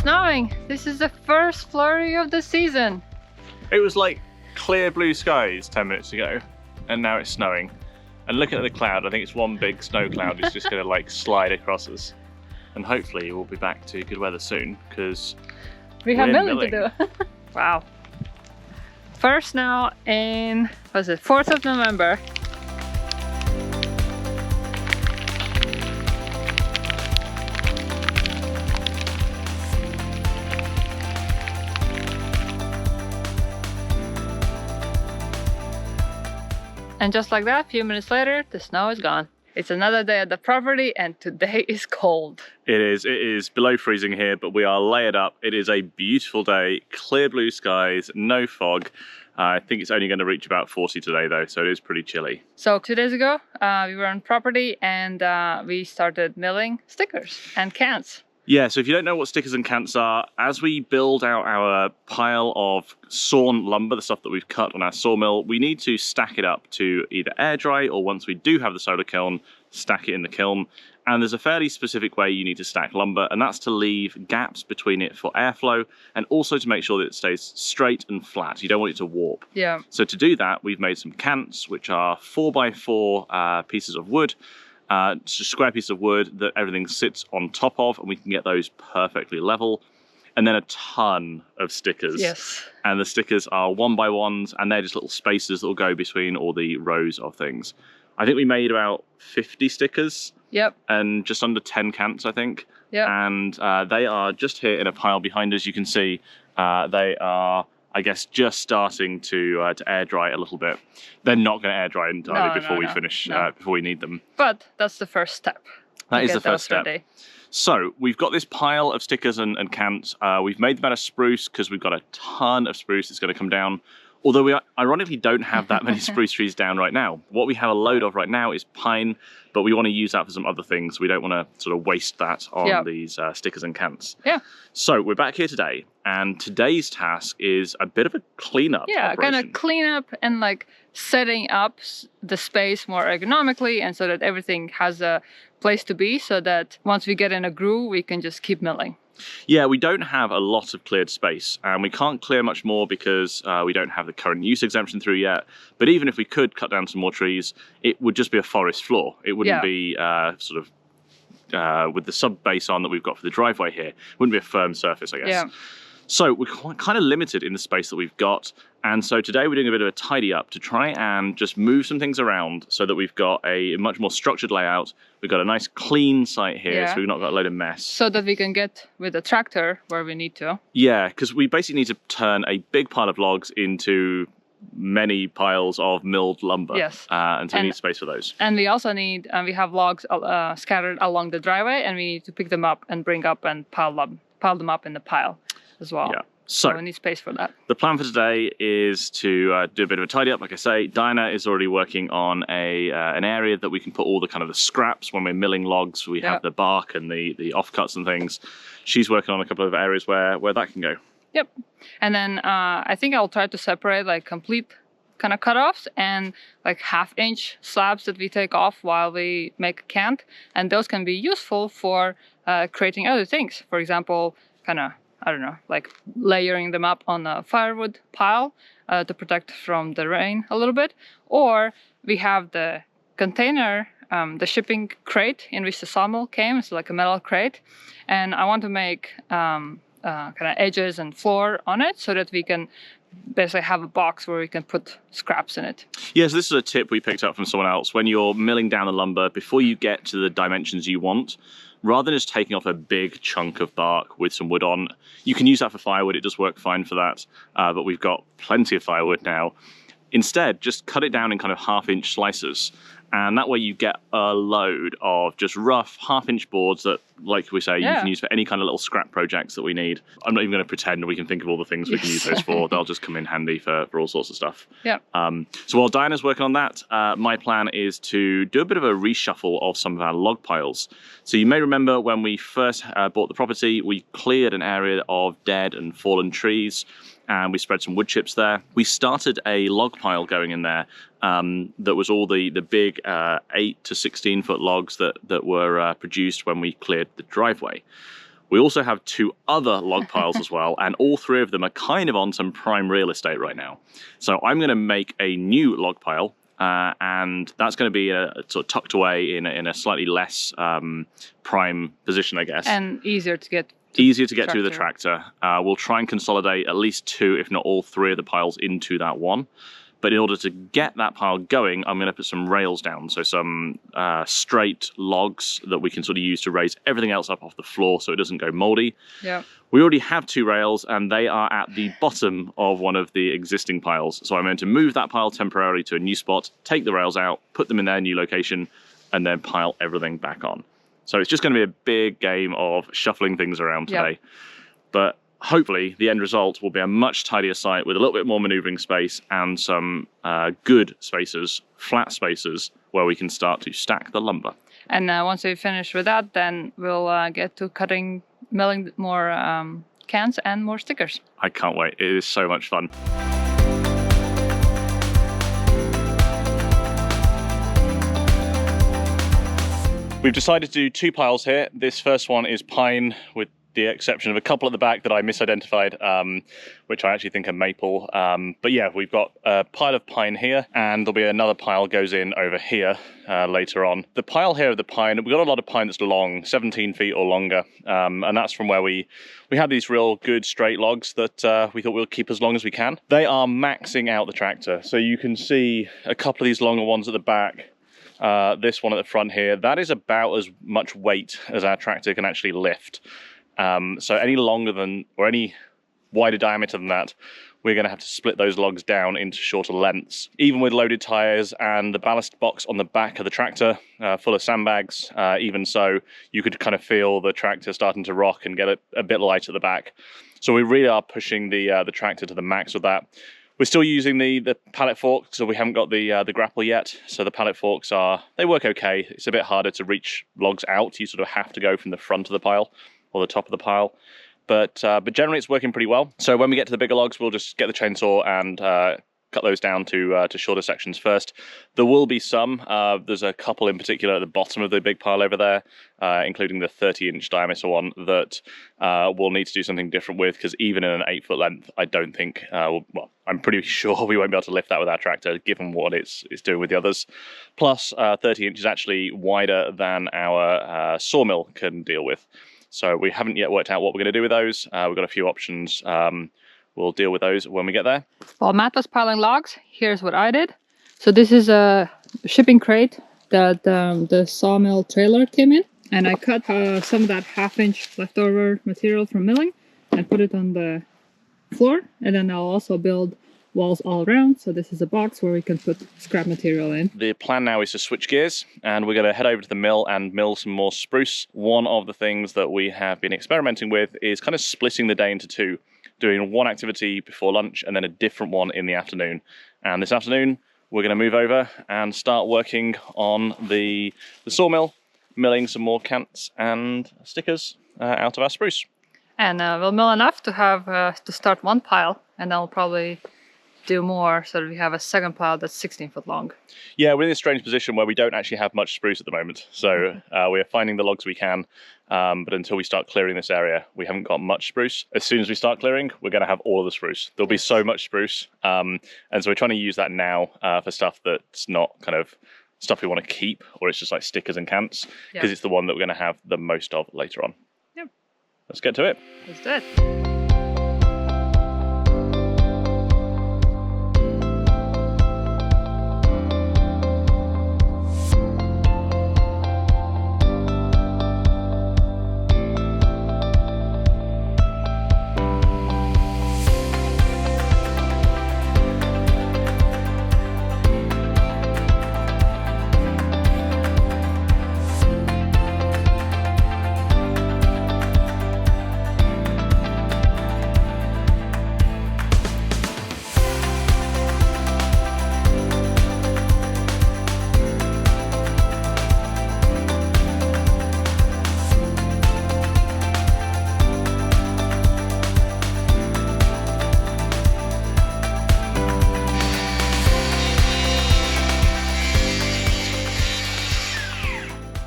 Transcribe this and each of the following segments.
snowing. This is the first flurry of the season. It was like clear blue skies 10 minutes ago, and now it's snowing. And looking at the cloud, I think it's one big snow cloud. It's just going to like slide across us. And hopefully we'll be back to good weather soon, because we have milling to do. Wow. First now in, what is it, 4th of November. And just like that, a few minutes later, the snow is gone. It's another day at the property and today is cold. It is below freezing here, but we are layered up. It is a beautiful day, clear blue skies, no fog. I think it's only going to reach about 40 today though, so it is pretty chilly. So 2 days ago, we were on property and we started milling stickers and cans. Yeah, so if you don't know what stickers and cants are, as we build out our pile of sawn lumber, the stuff that we've cut on our sawmill, we need to stack it up to either air dry or, once we do have the solar kiln, stack it in the kiln. And there's a fairly specific way you need to stack lumber, and that's to leave gaps between it for airflow and also to make sure that it stays straight and flat. You don't want it to warp. Yeah. So to do that, we've made some cants, which are 4x4 pieces of wood. Just square piece of wood that everything sits on top of, and we can get those perfectly level. And then a ton of stickers. Yes. And the stickers are 1x1s, and they're just little spaces that will go between all the rows of things. I think we made about 50 stickers. Yep. And just under 10 cants, I think. Yep. And they are just here in a pile behind us. You can see they are, I guess, just starting to air dry a little bit. They're not going to air dry entirely before we finish, before we need them. But that's the first step. That is the first step. Ready. So we've got this pile of stickers and cants. We've made them out of spruce because we've got a ton of spruce that's going to come down. Although we ironically don't have that many spruce trees down right now. What we have a load of right now is pine, but we want to use that for some other things. We don't want to sort of waste that on these stickers and cants. Yeah. So we're back here today, and today's task is a bit of a cleanup. Yeah, kind of clean up and like setting up the space more ergonomically, and so that everything has a place to be, so that once we get in a groove, we can just keep milling. Yeah, we don't have a lot of cleared space, and we can't clear much more because we don't have the current use exemption through yet. But even if we could cut down some more trees, it would just be a forest floor. It wouldn't be sort of with the sub base on that we've got for the driveway here. It wouldn't be a firm surface, I guess. Yeah. So we're kind of limited in the space that we've got. And so today we're doing a bit of a tidy up to try and just move some things around so that we've got a much more structured layout. We've got a nice clean site here, so we've not got a load of mess. So that we can get with the tractor where we need to. Yeah, because we basically need to turn a big pile of logs into many piles of milled lumber. Yes. And so we need space for those. And we also need, we have logs scattered along the driveway, and we need to pick them up and bring up and pile them up in the pile as well. Yeah. So we need space for that. The plan for today is to do a bit of a tidy up. Like I say, Dinah is already working on an area that we can put all the kind of the scraps when we're milling logs. We have the bark and the offcuts and things. She's working on a couple of areas where that can go. Yep. And then I think I'll try to separate like complete kind of cutoffs and like 1/2-inch slabs that we take off while we make a cant. And those can be useful for creating other things. For example, kind of, I don't know, like layering them up on a firewood pile to protect from the rain a little bit. Or we have the container, the shipping crate in which the sawmill came. It's like a metal crate. And I want to make kind of edges and floor on it so that we can basically have a box where we can put scraps in it. Yes, this is a tip we picked up from someone else. When you're milling down the lumber, before you get to the dimensions you want, rather than just taking off a big chunk of bark with some wood on, you can use that for firewood. It does work fine for that, but we've got plenty of firewood now. Instead, just cut it down in kind of 1/2-inch slices. And that way you get a load of just rough 1/2-inch boards that, like we say, you can use for any kind of little scrap projects that we need. I'm not even going to pretend we can think of all the things we can use those for. They'll just come in handy for all sorts of stuff. Yeah. So while Diana's working on that, my plan is to do a bit of a reshuffle of some of our log piles. So you may remember when we first bought the property, we cleared an area of dead and fallen trees, and we spread some wood chips there. We started a log pile going in there that was all the big 8 to 16 foot logs that were produced when we cleared the driveway. We also have 2 other log piles as well, and all 3 of them are kind of on some prime real estate right now. So I'm going to make a new log pile, and that's going to be sort of tucked away in a slightly less prime position, I guess. And easier to get to the tractor. We'll try and consolidate at least 2, if not all 3 of the piles into that one. But in order to get that pile going, I'm going to put some rails down. So some straight logs that we can sort of use to raise everything else up off the floor so it doesn't go moldy. Yeah. We already have 2 rails, and they are at the bottom of one of the existing piles. So I'm going to move that pile temporarily to a new spot, take the rails out, put them in their new location, and then pile everything back on. So it's just going to be a big game of shuffling things around today. Yep. But hopefully the end result will be a much tidier site with a little bit more maneuvering space and some good spaces, flat spaces, where we can start to stack the lumber. And once we finish with that, then we'll get to milling more cans and more stickers. I can't wait. It is so much fun. We've decided to do 2 piles here. This first one is pine, with the exception of a couple at the back that I misidentified, which I actually think are maple. But yeah, we've got a pile of pine here, and there'll be another pile goes in over here later on. The pile here of the pine, we've got a lot of pine that's long, 17 feet or longer, and that's from where we have these real good straight logs that we thought we'll keep as long as we can. They are maxing out the tractor, so you can see a couple of these longer ones at the back. This one at the front here, that is about as much weight as our tractor can actually lift. So any longer than, or any wider diameter than that, we're going to have to split those logs down into shorter lengths. Even with loaded tires and the ballast box on the back of the tractor full of sandbags, even so, you could kind of feel the tractor starting to rock and get a bit light at the back. So we really are pushing the tractor to the max with that. We're still using the pallet fork, so we haven't got the grapple yet. So the pallet forks they work okay. It's a bit harder to reach logs out. You sort of have to go from the front of the pile or the top of the pile. But generally it's working pretty well. So when we get to the bigger logs, we'll just get the chainsaw and cut those down to shorter sections first. There will be some. There's a couple in particular at the bottom of the big pile over there, including the 30-inch diameter one that we'll need to do something different with, because even in an 8-foot length, I don't think, well, I'm pretty sure we won't be able to lift that with our tractor, given what it's doing with the others. Plus, 30 inch is actually wider than our sawmill can deal with. So we haven't yet worked out what we're going to do with those. We've got a few options. We'll deal with those when we get there. While Matt was piling logs, here's what I did. So this is a shipping crate that the sawmill trailer came in. And I cut some of that 1/2-inch leftover material from milling and put it on the floor. And then I'll also build walls all around. So this is a box where we can put scrap material in. The plan now is to switch gears, and we're going to head over to the mill and mill some more spruce. One of the things that we have been experimenting with is kind of splitting the day into 2. Doing one activity before lunch and then a different one in the afternoon. And this afternoon, we're going to move over and start working on the sawmill, milling some more cants and stickers out of our spruce. And we'll mill enough to have to start one pile, and then we'll probably do more so that we have a second pile that's 16 foot long. Yeah, we're in this strange position where we don't actually have much spruce at the moment. So we're finding the logs we can, but until we start clearing this area, we haven't got much spruce. As soon as we start clearing, we're going to have all of the spruce. There'll be so much spruce. And so we're trying to use that now for stuff that's not kind of stuff we want to keep, or it's just like stickers and cants, because it's the one that we're going to have the most of later on. Yep. Let's get to it. Let's do it.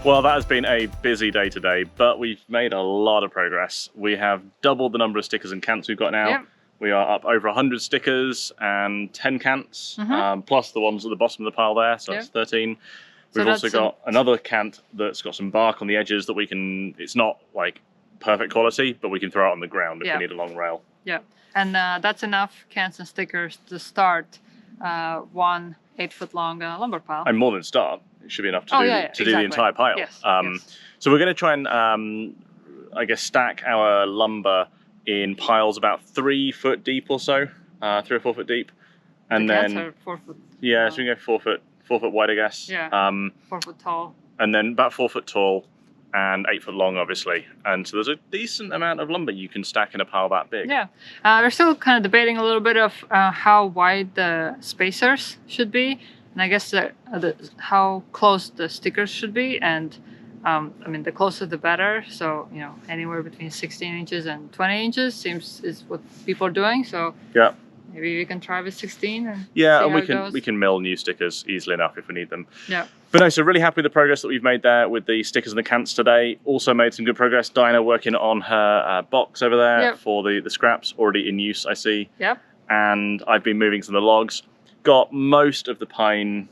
Well, that has been a busy day today, but we've made a lot of progress. We have doubled the number of stickers and cants we've got now. Yep. We are up over 100 stickers and 10 cants, plus the ones at the bottom of the pile there, so that's 13. We've also got another cant that's got some bark on the edges that we can, it's not like perfect quality, but we can throw it on the ground if we need a long rail. Yeah, and that's enough cans and stickers to start one 8-foot long lumber pile. And more than start, it should be enough to do the entire pile. Yes, So we're going to try and, I guess, stack our lumber in piles about 3 foot deep or so, 3 or 4 foot deep, and cans are 4 foot. Yeah, so we can go 4 foot wide, I guess. Yeah. 4 foot tall. And then about 4 foot tall, and 8 foot long, obviously. And so there's a decent amount of lumber you can stack in a pile that big. Yeah. We're still kind of debating a little bit of how wide the spacers should be, and I guess how close the stickers should be. And I mean, the closer the better. So, you know, anywhere between 16 inches and 20 inches is what people are doing. So yeah, maybe we can try with 16 and yeah, see and we can mill new stickers easily enough if we need them. Yeah. But no, so really happy with the progress that we've made there with the stickers and the cants today. Also made some good progress. Dinah working on her box over there for the scraps, already in use, I see. Yep. And I've been moving some of the logs. Got most of the pine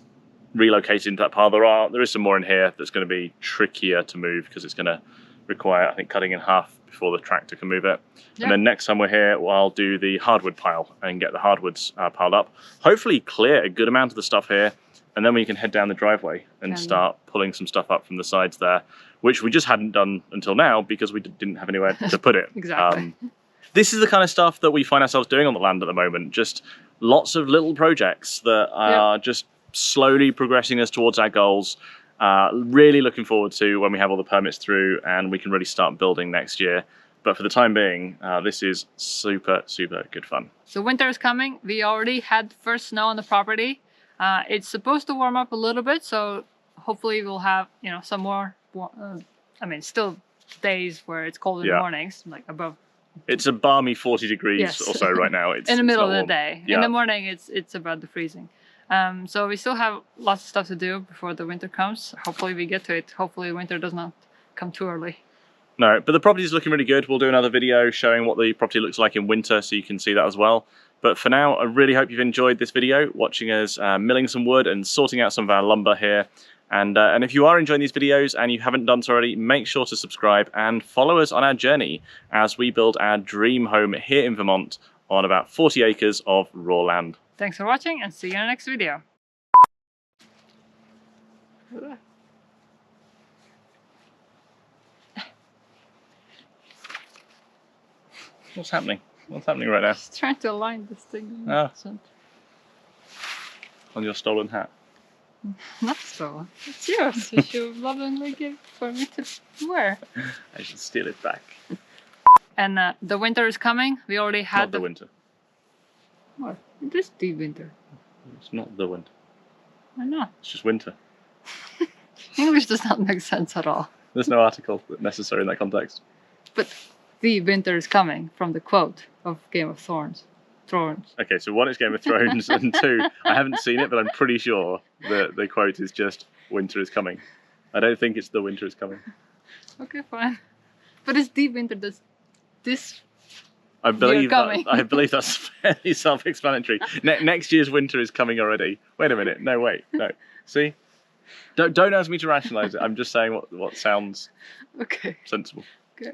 relocated into that pile. There is some more in here that's going to be trickier to move because it's going to require, I think, cutting in half before the tractor can move it. Yep. And then next time we're here, I'll do the hardwood pile and get the hardwoods piled up. Hopefully clear a good amount of the stuff here. And then we can head down the driveway and start pulling some stuff up from the sides there, which we just hadn't done until now because we didn't have anywhere to put it. Exactly. This is the kind of stuff that we find ourselves doing on the land at the moment. Just lots of little projects that are just slowly progressing us towards our goals. Really looking forward to when we have all the permits through and we can really start building next year. But for the time being, this is super, super good fun. So winter is coming. We already had first snow on the property. It's supposed to warm up a little bit, so hopefully we'll have, you know, some more, I mean, still days where it's cold in the mornings, like above. It's a balmy 40 degrees or so right now. It's in the middle of the day. In the morning, it's about the freezing. So we still have lots of stuff to do before the winter comes. Hopefully we get to it. Hopefully winter does not come too early. No, but the property is looking really good. We'll do another video showing what the property looks like in winter so you can see that as well. But for now, I really hope you've enjoyed this video, watching us milling some wood and sorting out some of our lumber here. And if you are enjoying these videos and you haven't done so already, make sure to subscribe and follow us on our journey as we build our dream home here in Vermont on about 40 acres of raw land. Thanks for watching and see you in the next video. What's happening? What's happening right now? Just trying to align this thing. Oh. On your stolen hat. Not stolen. It's yours. You should lovingly give for me to wear. I should steal it back. And the winter is coming. We already had not the winter. What? It is the winter. It's not the winter. Why not? It's just winter. English does not make sense at all. There's no article necessary in that context. But the winter is coming from the quote of Game of Thrones. Okay, so one is Game of Thrones, and two, I haven't seen it, but I'm pretty sure that the quote is just "winter is coming." I don't think it's "the winter is coming." Okay, fine. But it's the winter this. I believe that's fairly self-explanatory. Next year's winter is coming already. Wait a minute. No, wait. No. See? Don't ask me to rationalize it. I'm just saying what sounds sensible. Okay.